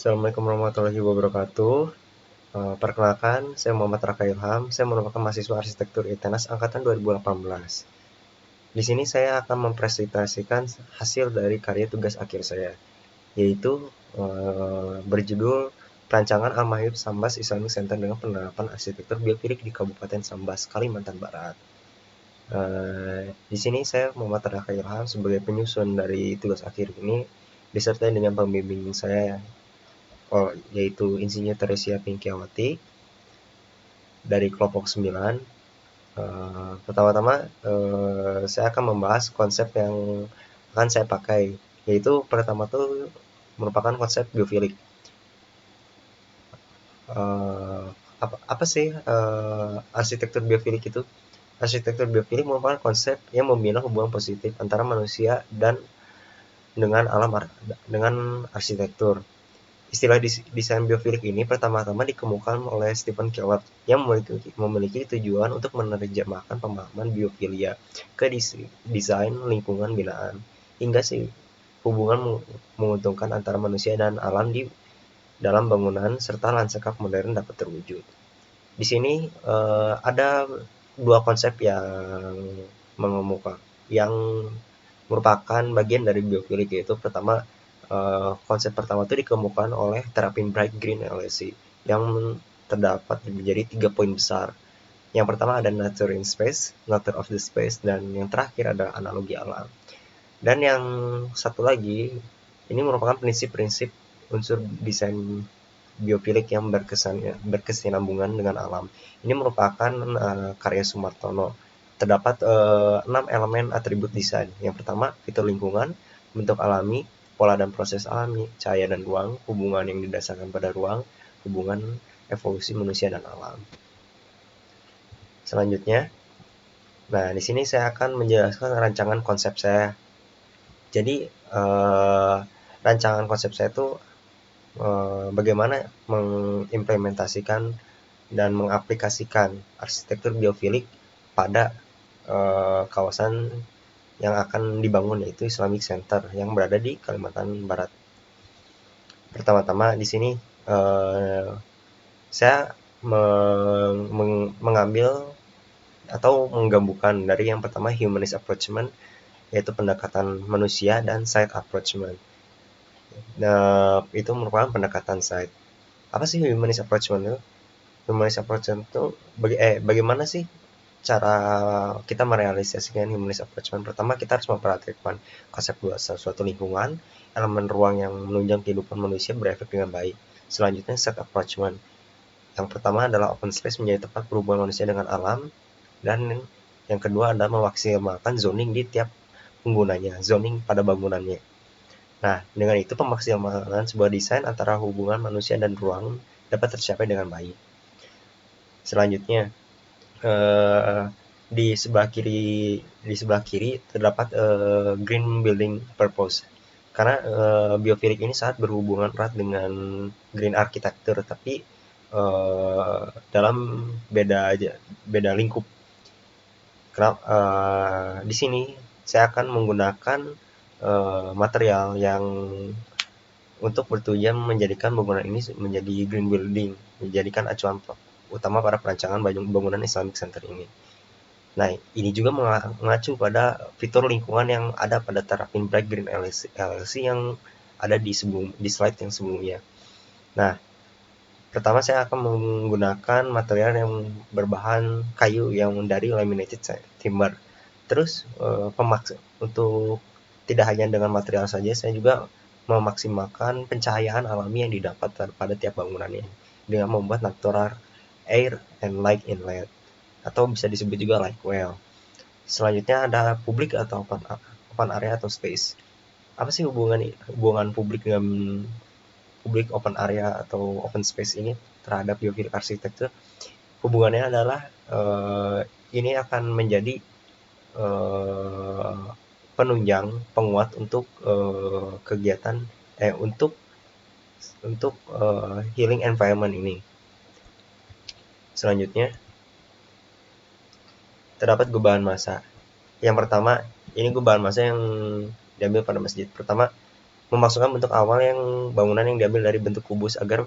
Assalamualaikum warahmatullahi wabarakatuh. Perkenalkan, saya Muhammad Raka Ilham. Saya merupakan mahasiswa arsitektur ITENAS angkatan 2018. Di sini saya akan mempresentasikan hasil dari karya tugas akhir saya, yaitu berjudul Perancangan Al-Mahib Sambas Islamic Center dengan penerapan arsitektur biofilik di Kabupaten Sambas, Kalimantan Barat. Di sini saya Muhammad Raka Ilham sebagai penyusun dari tugas akhir ini, disertai dengan pembimbing saya yaitu Insinyur Teresia Pinkiawati dari kelompok 9. Pertama-tama saya akan membahas konsep yang akan saya pakai, yaitu pertama tuh merupakan konsep biofilik. Uh, apa sih arsitektur biofilik itu? Arsitektur biofilik merupakan konsep yang membina hubungan positif antara manusia dan dengan alam dengan arsitektur. Istilah desain biofilik ini pertama-tama dikemukakan oleh Stephen Keller yang memiliki tujuan untuk menerjemahkan pemahaman biofilia ke desain lingkungan binaan, hingga sih hubungan menguntungkan antara manusia dan alam di dalam bangunan serta lanskap modern dapat terwujud. Di sini ada dua konsep yang mengemuka yang merupakan bagian dari biofilik, yaitu pertama konsep pertama itu dikemukakan oleh terapin Bright Green LSC yang terdapat menjadi 3 poin besar. Yang pertama ada nature in space, nature of the space, dan yang terakhir adalah analogi alam. Dan yang satu lagi, ini merupakan prinsip-prinsip unsur desain biofilik yang berkesinambungan dengan alam. Ini merupakan karya Sumartono. Terdapat 6 elemen atribut desain. Yang pertama, fitur lingkungan, bentuk alami, pola dan proses alami, cahaya dan ruang, hubungan yang didasarkan pada ruang, hubungan evolusi manusia dan alam. Selanjutnya, nah di sini saya akan menjelaskan rancangan konsep saya. Jadi rancangan konsep saya itu bagaimana mengimplementasikan dan mengaplikasikan arsitektur biofilik pada kawasan yang akan dibangun, yaitu Islamic Center yang berada di Kalimantan Barat. Pertama-tama di sini saya mengambil atau menggabungkan dari yang pertama humanist approachment, yaitu pendekatan manusia, dan site approachment. Nah, itu merupakan pendekatan site. Apa sih humanist approachment itu? Humanist approachment itu bagaimana sih cara kita merealisasikan humanist approachment? Pertama, kita harus memperhatikan konsep luas suatu lingkungan, elemen ruang yang menunjang kehidupan manusia berefek dengan baik. Selanjutnya, set approachment. Yang pertama adalah open space menjadi tempat berhubungan manusia dengan alam, dan yang kedua adalah memaksimalkan zoning di tiap penggunanya, zoning pada bangunannya. Nah, dengan itu pemaksimalan sebuah desain antara hubungan manusia dan ruang dapat tercapai dengan baik. Selanjutnya, di sebelah kiri terdapat green building purpose. Karena biofilik ini sangat berhubungan erat dengan green architecture, tapi dalam beda lingkup. Di sini saya akan menggunakan material yang untuk bertujuan menjadikan bangunan ini menjadi green building, menjadikan acuan utama pada perancangan bangunan Islamic Center ini. Nah, ini juga mengacu pada fitur lingkungan yang ada pada terapin Bright Green LLC yang ada di slide yang sebelumnya. Nah, pertama saya akan menggunakan material yang berbahan kayu yang dari laminated timber. Terus untuk tidak hanya dengan material saja, saya juga memaksimalkan pencahayaan alami yang didapat pada tiap bangunannya dengan membuat natural air and light inlet, atau bisa disebut juga light well. Selanjutnya ada publik atau open area atau space. Apa sih hubungan publik dengan open area atau open space ini terhadap biofilik arsitektur? Hubungannya adalah ini akan menjadi penunjang penguat untuk kegiatan untuk healing environment ini. Selanjutnya terdapat gubahan massa. Yang pertama, ini gubahan massa yang diambil pada masjid. Pertama, memasukkan bentuk awal yang bangunan yang diambil dari bentuk kubus agar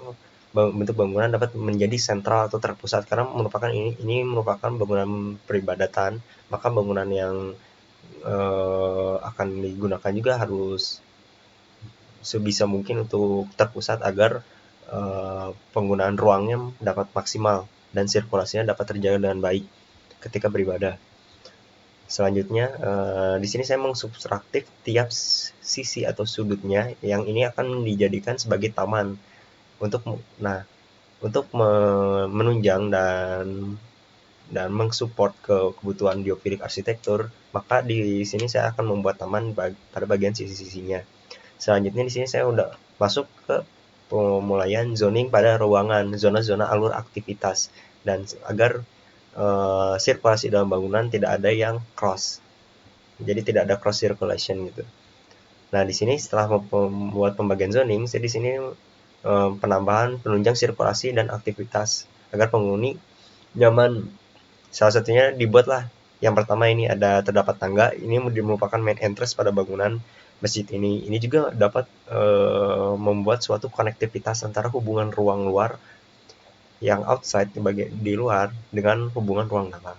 bentuk bangunan dapat menjadi sentral atau terpusat, karena merupakan ini merupakan bangunan peribadatan, maka bangunan yang akan digunakan juga harus sebisa mungkin untuk terpusat agar penggunaan ruangnya dapat maksimal dan sirkulasinya dapat terjaga dengan baik ketika beribadah. Selanjutnya, di sini saya mensubtraktif tiap sisi atau sudutnya yang ini akan dijadikan sebagai taman untuk menunjang dan mensupport kebutuhan biofilik arsitektur, maka di sini saya akan membuat taman pada bagian sisi-sisinya. Selanjutnya di sini saya udah masuk ke pemulaian zoning pada ruangan, zona-zona alur aktivitas, dan agar sirkulasi dalam bangunan tidak ada yang cross. Jadi tidak ada cross circulation gitu. Nah, di sini setelah membuat pembagian zoning, saya di sini penambahan penunjang sirkulasi dan aktivitas agar penghuni nyaman. Salah satunya dibuatlah yang pertama ini terdapat tangga. Ini merupakan main entrance pada bangunan masjid ini. Ini juga dapat membuat suatu konektivitas antara hubungan ruang luar yang outside di luar dengan hubungan ruang dalam.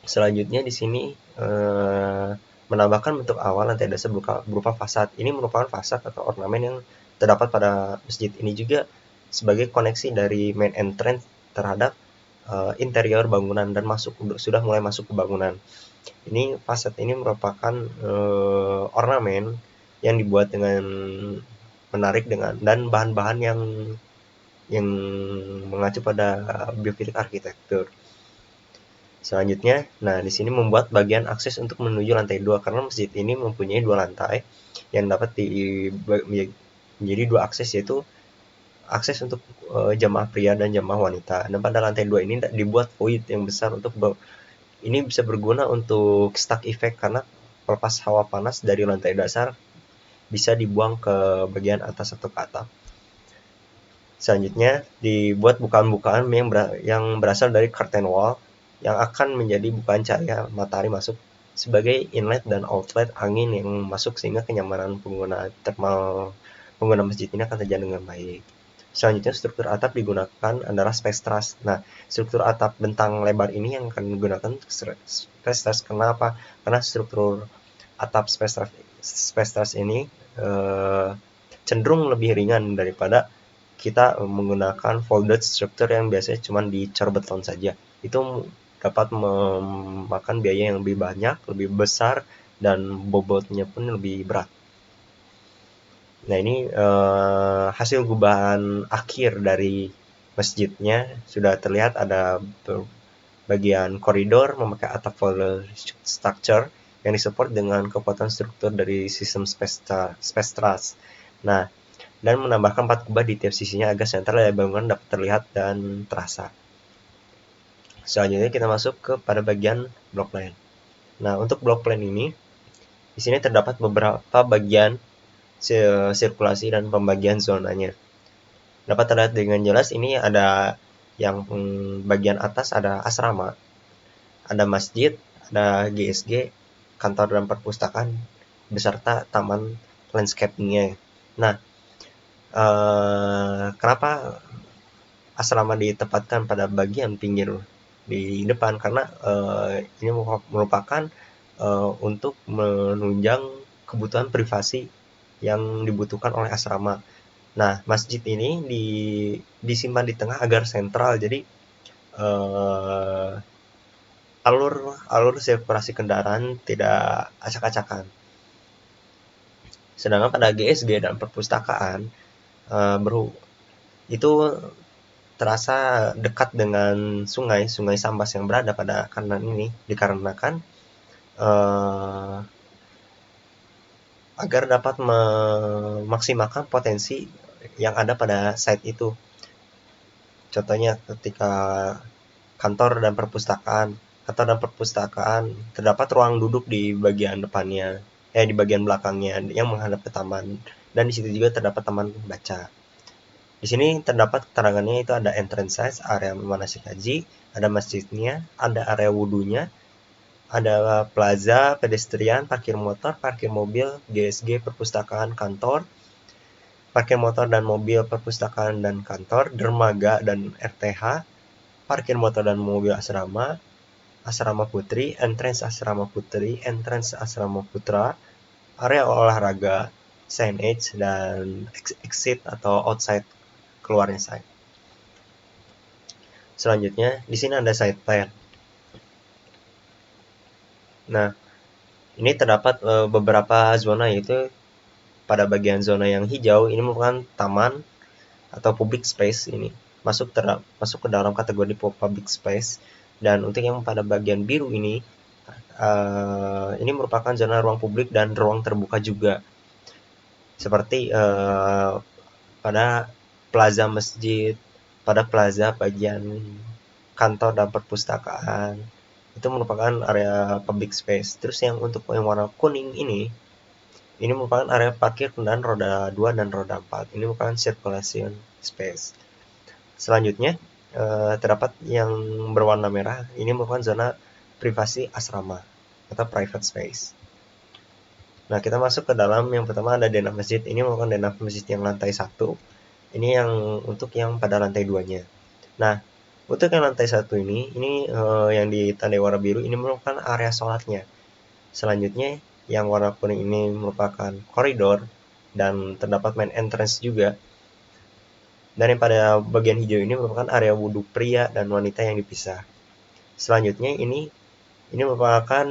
Selanjutnya di sini menambahkan bentuk awal lantai dasar berupa fasad. Ini merupakan fasad atau ornamen yang terdapat pada masjid. Ini juga sebagai koneksi dari main entrance terhadap interior bangunan dan sudah mulai masuk ke bangunan. Ini fasad ini merupakan ornamen yang dibuat dengan menarik dan bahan-bahan yang mengacu pada biofilik arsitektur. Selanjutnya, nah di sini membuat bagian akses untuk menuju lantai 2 karena masjid ini mempunyai 2 lantai yang dapat menjadi 2 akses, yaitu akses untuk jamaah pria dan jamaah wanita. Dan pada lantai 2 ini dibuat void yang besar ini bisa berguna untuk stuck effect karena pelepas hawa panas dari lantai dasar bisa dibuang ke bagian atas atau ke atap. Selanjutnya dibuat bukaan-bukaan yang berasal dari curtain wall yang akan menjadi bukaan cahaya matahari masuk sebagai inlet dan outlet angin yang masuk sehingga kenyamanan pengguna masjid ini akan terjaga dengan baik. Selanjutnya struktur atap digunakan adalah space truss. Nah, struktur atap bentang lebar ini yang akan digunakan space truss. Kenapa? Karena struktur atap space truss ini cenderung lebih ringan daripada kita menggunakan folded structure yang biasanya cuma dicor beton saja. Itu dapat memakan biaya yang lebih banyak, lebih besar, dan bobotnya pun lebih berat. Nah, ini hasil gubahan akhir dari masjidnya. Sudah terlihat ada bagian koridor memakai atap folded structure yang disupport dengan kekuatan struktur dari sistem space truss. Nah, dan menambahkan 4 kubah di tiap sisinya agar sentral dari bangunan dapat terlihat dan terasa. Selanjutnya kita masuk pada bagian block plan. Nah, untuk block plan ini, di sini terdapat beberapa bagian sirkulasi dan pembagian zonanya. Dapat terlihat dengan jelas ini ada yang bagian atas ada asrama, ada masjid, ada GSG, kantor dan perpustakaan, beserta taman landscape-nya. Nah, kenapa asrama ditempatkan pada bagian pinggir di depan? Karena ini merupakan untuk menunjang kebutuhan privasi yang dibutuhkan oleh asrama. Nah, masjid ini disimpan di tengah agar sentral, jadi alur sirkulasi kendaraan tidak acak-acakan. Sedangkan pada GSG dan perpustakaan itu terasa dekat dengan sungai Sambas yang berada pada kanan ini, dikarenakan agar dapat memaksimalkan potensi yang ada pada site itu. Contohnya ketika kantor dan perpustakaan terdapat ruang duduk di bagian depannya, di bagian belakangnya yang menghadap ke taman, dan di situ juga terdapat taman baca. Di sini terdapat keterangannya, itu ada entrance size, area manasik haji, ada masjidnya, ada area wudunya, ada plaza, pedestrian, parkir motor, parkir mobil, GSG, perpustakaan, kantor, parkir motor dan mobil, perpustakaan dan kantor, dermaga dan RTH, parkir motor dan mobil asrama, asrama putri, entrance asrama putri, entrance asrama putra, area olahraga, signage, dan exit atau outside, keluarnya site. Selanjutnya, di sini ada site plan. Nah, ini terdapat beberapa zona, yaitu pada bagian zona yang hijau ini merupakan taman atau public space, ini masuk ke dalam kategori public space. Dan untuk yang pada bagian biru ini merupakan zona ruang publik dan ruang terbuka juga, seperti pada plaza masjid, pada plaza bagian kantor dan perpustakaan, itu merupakan area public space. Terus yang untuk yang warna kuning ini merupakan area parkir kendaraan roda 2 dan roda 4. Ini merupakan circulation space. Selanjutnya terdapat yang berwarna merah, ini merupakan zona privasi asrama atau private space. Nah, kita masuk ke dalam. Yang pertama ada denah masjid. Ini merupakan denah masjid yang lantai 1. Ini yang untuk yang pada lantai 2-nya. Nah, untuk yang lantai 1 ini yang ditandai warna biru ini merupakan area sholatnya. Selanjutnya yang warna kuning ini merupakan koridor dan terdapat main entrance juga. Dan yang pada bagian hijau ini merupakan area wudhu pria dan wanita yang dipisah. Selanjutnya ini merupakan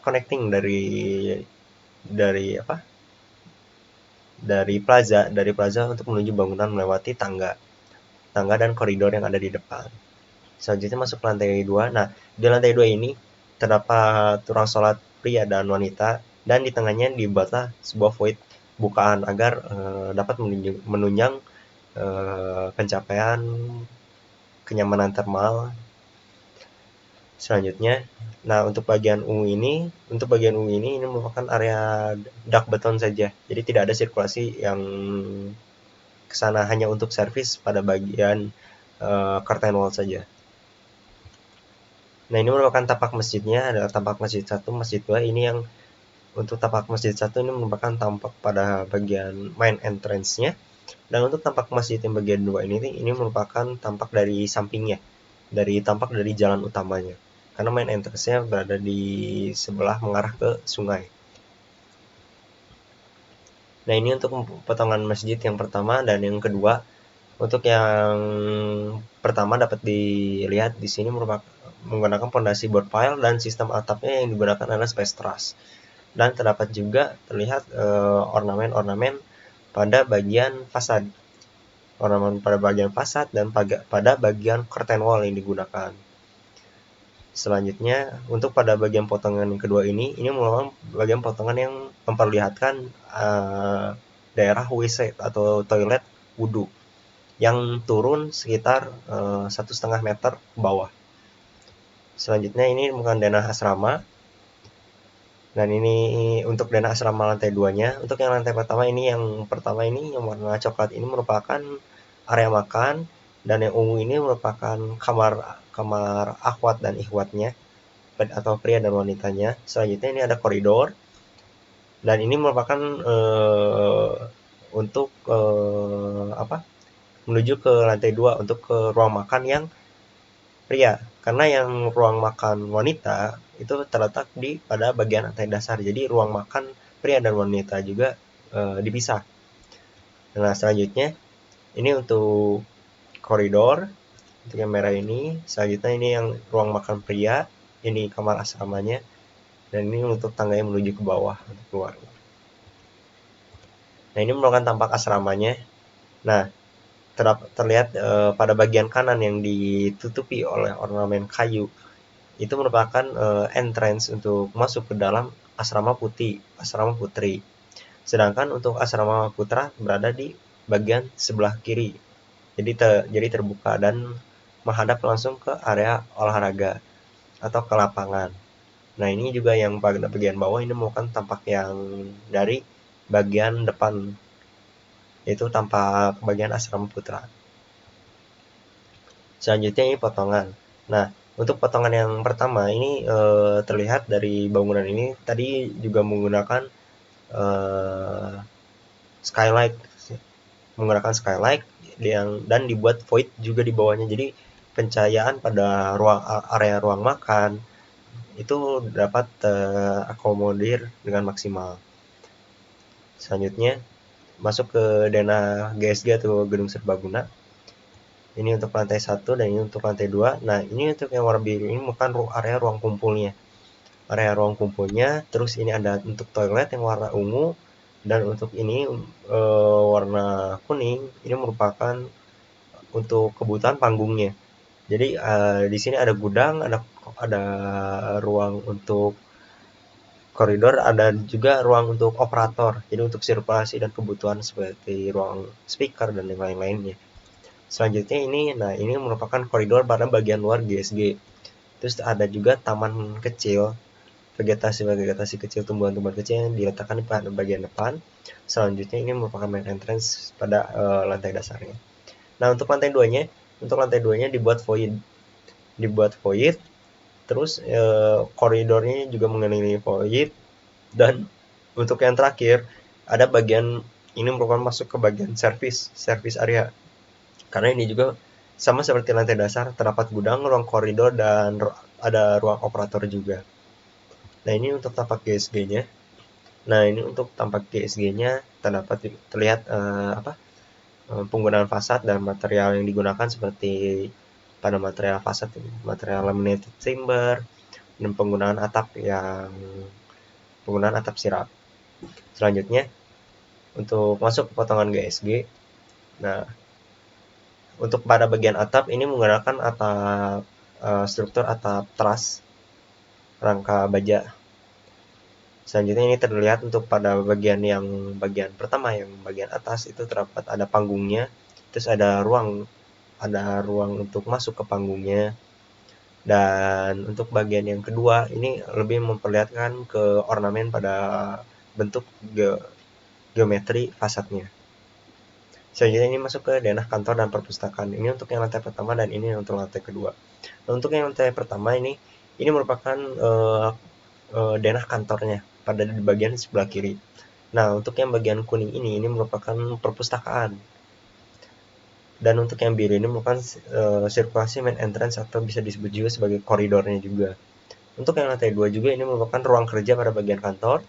connecting dari plaza untuk menuju bangunan melewati tangga dan koridor yang ada di depan. Selanjutnya masuk ke lantai 2. Nah, di lantai 2 ini terdapat ruang sholat pria dan wanita, dan di tengahnya dibuatlah sebuah void bukaan agar dapat menunjang pencapaian kenyamanan thermal. Selanjutnya, nah untuk bagian ungu ini merupakan area dak beton saja. Jadi tidak ada sirkulasi yang ke sana, hanya untuk servis pada bagian curtain wall saja. Nah, ini merupakan tapak masjidnya, ada tapak masjid 1, masjid 2. Ini yang untuk tapak masjid 1 ini merupakan tampak pada bagian main entrance-nya. Dan untuk tampak masjid yang bagian 2 ini merupakan tampak dari sampingnya, tampak dari jalan utamanya. Karena main entrance-nya berada di sebelah mengarah ke sungai. Nah, ini untuk potongan masjid yang pertama dan yang kedua. Untuk yang pertama dapat dilihat di sini merupakan menggunakan pondasi board pile, dan sistem atapnya yang digunakan adalah space truss. Dan terdapat juga terlihat ornamen-ornamen pada bagian fasad. Ornamen pada bagian fasad dan pada bagian curtain wall yang digunakan. Selanjutnya, untuk pada bagian potongan yang kedua ini merupakan bagian potongan yang memperlihatkan daerah WC atau toilet wudhu yang turun sekitar 1,5 meter ke bawah. Selanjutnya ini bukan denah asrama. Dan ini untuk denah asrama lantai 2-nya. Untuk yang lantai pertama yang warna coklat ini merupakan area makan, dan yang ungu ini merupakan kamar akhwat dan ikhwatnya atau pria dan wanitanya. Selanjutnya ini ada koridor, dan ini merupakan untuk menuju ke lantai 2 untuk ke ruang makan yang pria, karena yang ruang makan wanita itu terletak pada bagian lantai dasar. Jadi ruang makan pria dan wanita juga dipisah. Nah, selanjutnya ini untuk koridor, untuk yang merah ini. Selanjutnya ini yang ruang makan pria, ini kamar asramanya, dan ini untuk tangga yang menuju ke bawah untuk keluar. Nah, ini merupakan tampak asramanya. Nah, terlihat pada bagian kanan yang ditutupi oleh ornamen kayu, itu merupakan entrance untuk masuk ke dalam asrama putri. Sedangkan untuk asrama putra berada di bagian sebelah kiri. Jadi terbuka dan menghadap langsung ke area olahraga atau ke lapangan. Nah, ini juga yang pada bagian bawah ini merupakan tampak yang dari bagian depan, yaitu tampak bagian asrama putra. Selanjutnya ini potongan. Nah, Untuk potongan yang pertama ini terlihat dari bangunan ini tadi juga menggunakan eh, skylight, skylight yang dan dibuat void juga di bawahnya. Jadi pencahayaan pada area ruang makan itu dapat terakomodir dengan maksimal. Selanjutnya masuk ke denah GSG atau gedung serbaguna. Ini untuk lantai 1 dan ini untuk lantai 2. Nah, ini untuk yang warna biru ini bukan area ruang kumpulnya. Area ruang kumpulnya, terus ini ada untuk toilet yang warna ungu, dan untuk ini warna kuning. Ini merupakan untuk kebutuhan panggungnya. Jadi di sini ada gudang, ada ruang untuk koridor, ada juga ruang untuk operator. Jadi untuk sirkulasi dan kebutuhan seperti ruang speaker dan yang lain-lainnya. Selanjutnya ini merupakan koridor pada bagian luar GSG. Terus ada juga taman kecil, vegetasi kecil, tumbuhan-tumbuhan kecil yang diletakkan pada bagian depan. Selanjutnya ini merupakan main entrance pada lantai dasarnya. Nah, untuk lantai 2-nya dibuat void, terus koridornya juga mengelilingi void, dan untuk yang terakhir ada bagian ini merupakan masuk ke bagian service area. Karena ini juga sama seperti lantai dasar, terdapat gudang, ruang koridor, dan ada ruang operator juga. Nah, ini untuk tampak GSG-nya. Nah, ini untuk tampak GSG-nya terlihat penggunaan fasad dan material yang digunakan seperti pada material fasad ini, material laminated timber, dan penggunaan atap sirap. Selanjutnya untuk masuk ke potongan GSG. Nah, untuk pada bagian atap ini menggunakan struktur atap truss rangka baja. Selanjutnya ini terlihat untuk pada bagian pertama, yang bagian atas itu terdapat ada panggungnya, terus ada ruang untuk masuk ke panggungnya. Dan untuk bagian yang kedua ini lebih memperlihatkan ke ornamen pada bentuk geometri fasadnya. Selanjutnya ini masuk ke denah kantor dan perpustakaan. Ini untuk yang lantai pertama dan ini untuk lantai kedua. Nah, untuk yang lantai pertama ini merupakan denah kantornya pada di bagian sebelah kiri. Nah, untuk yang bagian kuning ini merupakan perpustakaan. Dan untuk yang biru ini merupakan sirkulasi main entrance atau bisa disebut juga sebagai koridornya juga. Untuk yang lantai 2 juga ini merupakan ruang kerja pada bagian kantor.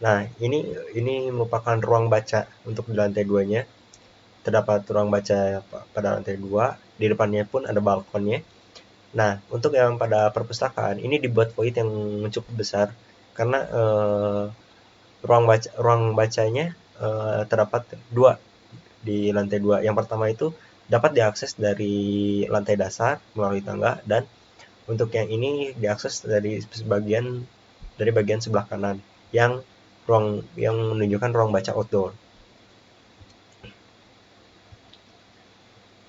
Nah, ini merupakan ruang baca untuk di lantai 2-nya. Terdapat ruang baca pada lantai 2, di depannya pun ada balkonnya. Nah, untuk yang pada perpustakaan ini dibuat void yang cukup besar karena ruang bacanya terdapat 2 di lantai 2. Yang pertama itu dapat diakses dari lantai dasar melalui tangga, dan untuk yang ini diakses dari bagian sebelah kanan yang menunjukkan ruang baca outdoor.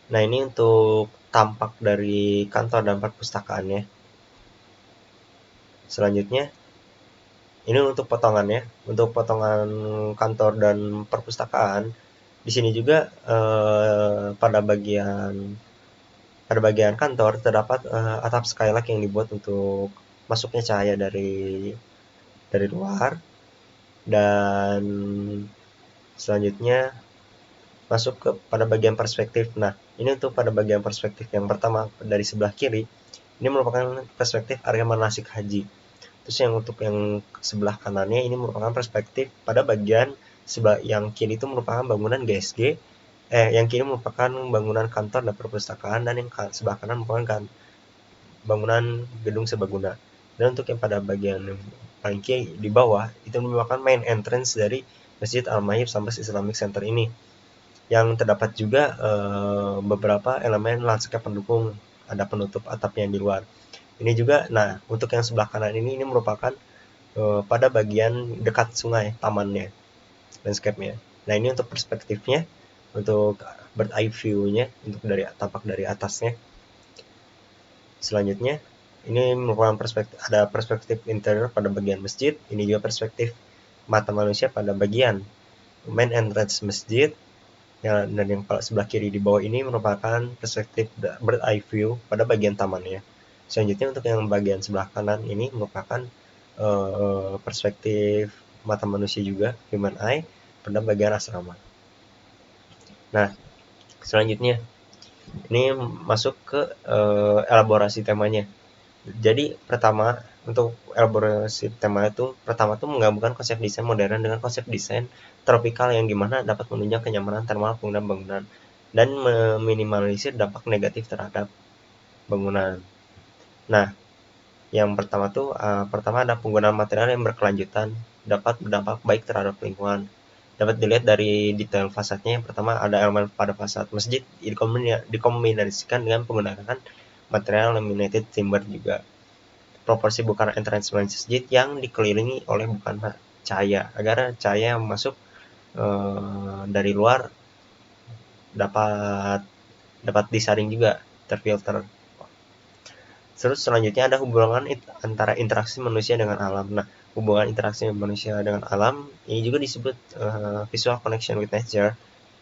Nah, ini untuk tampak dari kantor dan perpustakaannya. Selanjutnya, ini untuk potongannya. Untuk potongan kantor dan perpustakaan, di sini juga pada bagian kantor terdapat atap skylight yang dibuat untuk masuknya cahaya dari luar. Dan selanjutnya masuk pada bagian perspektif. Nah, ini untuk pada bagian perspektif yang pertama dari sebelah kiri, ini merupakan perspektif area manasik haji. Terus untuk yang sebelah kanannya ini merupakan perspektif pada bagian sebelah yang kiri itu merupakan bangunan GSG, yang kiri merupakan bangunan kantor dan perpustakaan, dan yang sebelah kanan merupakan bangunan gedung serbaguna. Dan untuk yang pada bagian paling kiri di bawah itu merupakan main entrance dari Masjid Al-Mahib Campus Islamic Center ini, yang terdapat juga beberapa elemen landscape pendukung, ada penutup atapnya di luar. Ini juga, nah untuk yang sebelah kanan ini merupakan pada bagian dekat sungai, tamannya, landscape-nya. Nah, ini untuk perspektifnya, untuk bird eye view-nya, untuk tampak dari atasnya. Selanjutnya, ini merupakan perspektif interior pada bagian masjid. Ini juga perspektif mata manusia pada bagian main entrance masjid. Dan yang sebelah kiri di bawah ini merupakan perspektif bird eye view pada bagian tamannya. Selanjutnya untuk yang bagian sebelah kanan ini merupakan perspektif mata manusia juga, human eye, pada bagian asrama. Nah, selanjutnya ini masuk ke elaborasi temanya. Jadi pertama untuk elaborasi tema itu pertama tuh menggabungkan konsep desain modern dengan konsep desain tropikal yang dimana dapat menunjang kenyamanan termal penggunaan bangunan dan meminimalisir dampak negatif terhadap bangunan. Nah, yang pertama tuh pertama ada penggunaan material yang berkelanjutan dapat berdampak baik terhadap lingkungan. Dapat dilihat dari detail fasadnya. Yang pertama ada elemen pada fasad masjid dikombinasikan dengan penggunaan material laminated timber juga. Proporsi bukaan entrance masjid yang dikelilingi oleh bukaan cahaya agar cahaya yang masuk dari luar dapat disaring juga, terfilter. Terus selanjutnya ada hubungan antara interaksi manusia dengan alam. Nah, hubungan interaksi manusia dengan alam ini juga disebut visual connection with nature.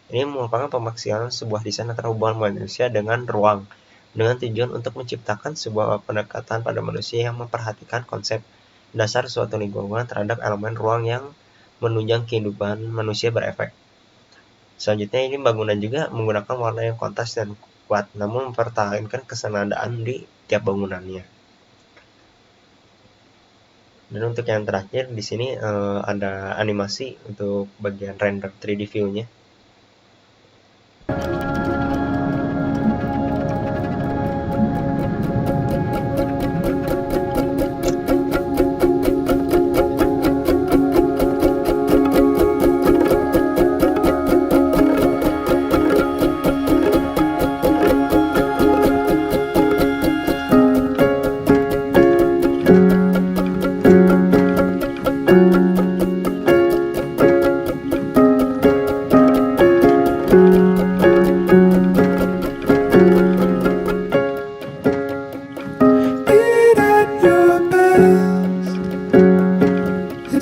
Ini merupakan pemaksiatan sebuah desain antara hubungan manusia dengan ruang dengan tujuan untuk menciptakan sebuah pendekatan pada manusia yang memperhatikan konsep dasar suatu lingkungan terhadap elemen ruang yang menunjang kehidupan manusia berefek. Selanjutnya ini bangunan juga menggunakan warna yang kontras dan kuat namun mempertahankan kesenadaan di tiap bangunannya. Dan untuk yang terakhir di sini ada animasi untuk bagian render 3D view-nya.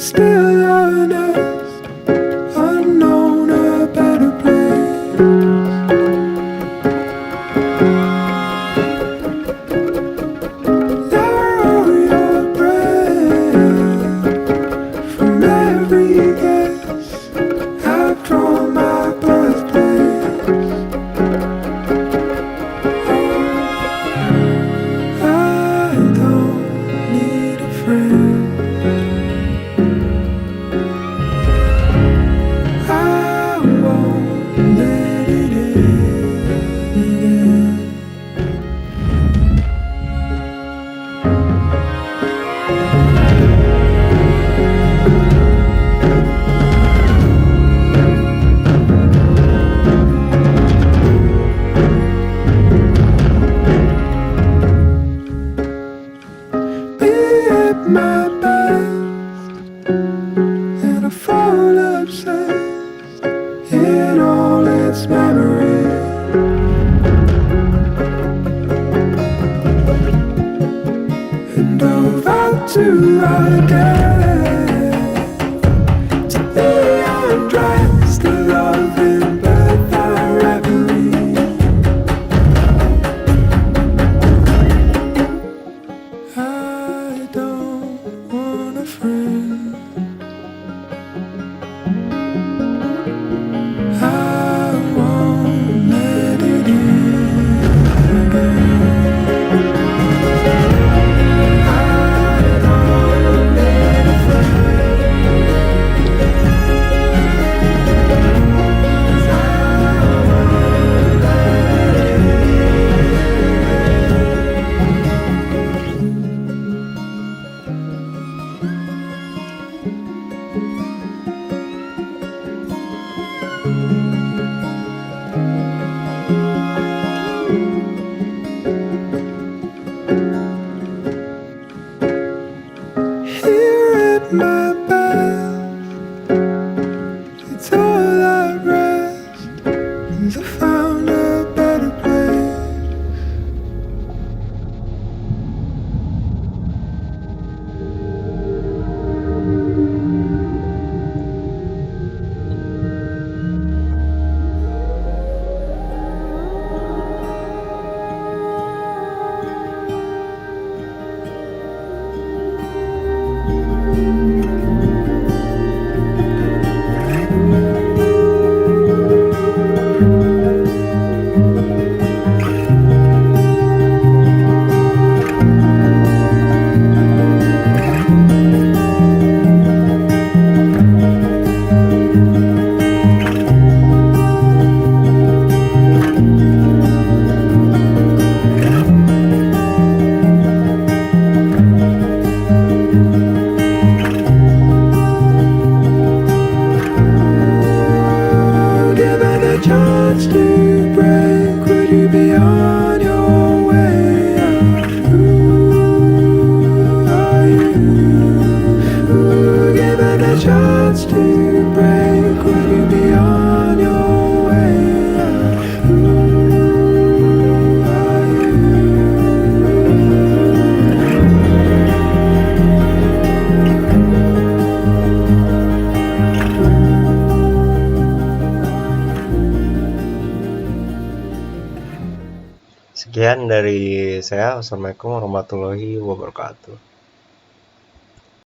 Still honest, unknown, a better place. Narrow your breath from every guess. I've drawn my birthplace. I don't need a friend. My best, and I fall obsessed in all its memory. And dove out to again to be undressed, a loving birthday reverie. I don't want a friend. I won't let it in again. I don't need a friend. Sekian dari saya. Wassalamualaikum warahmatullahi wabarakatuh.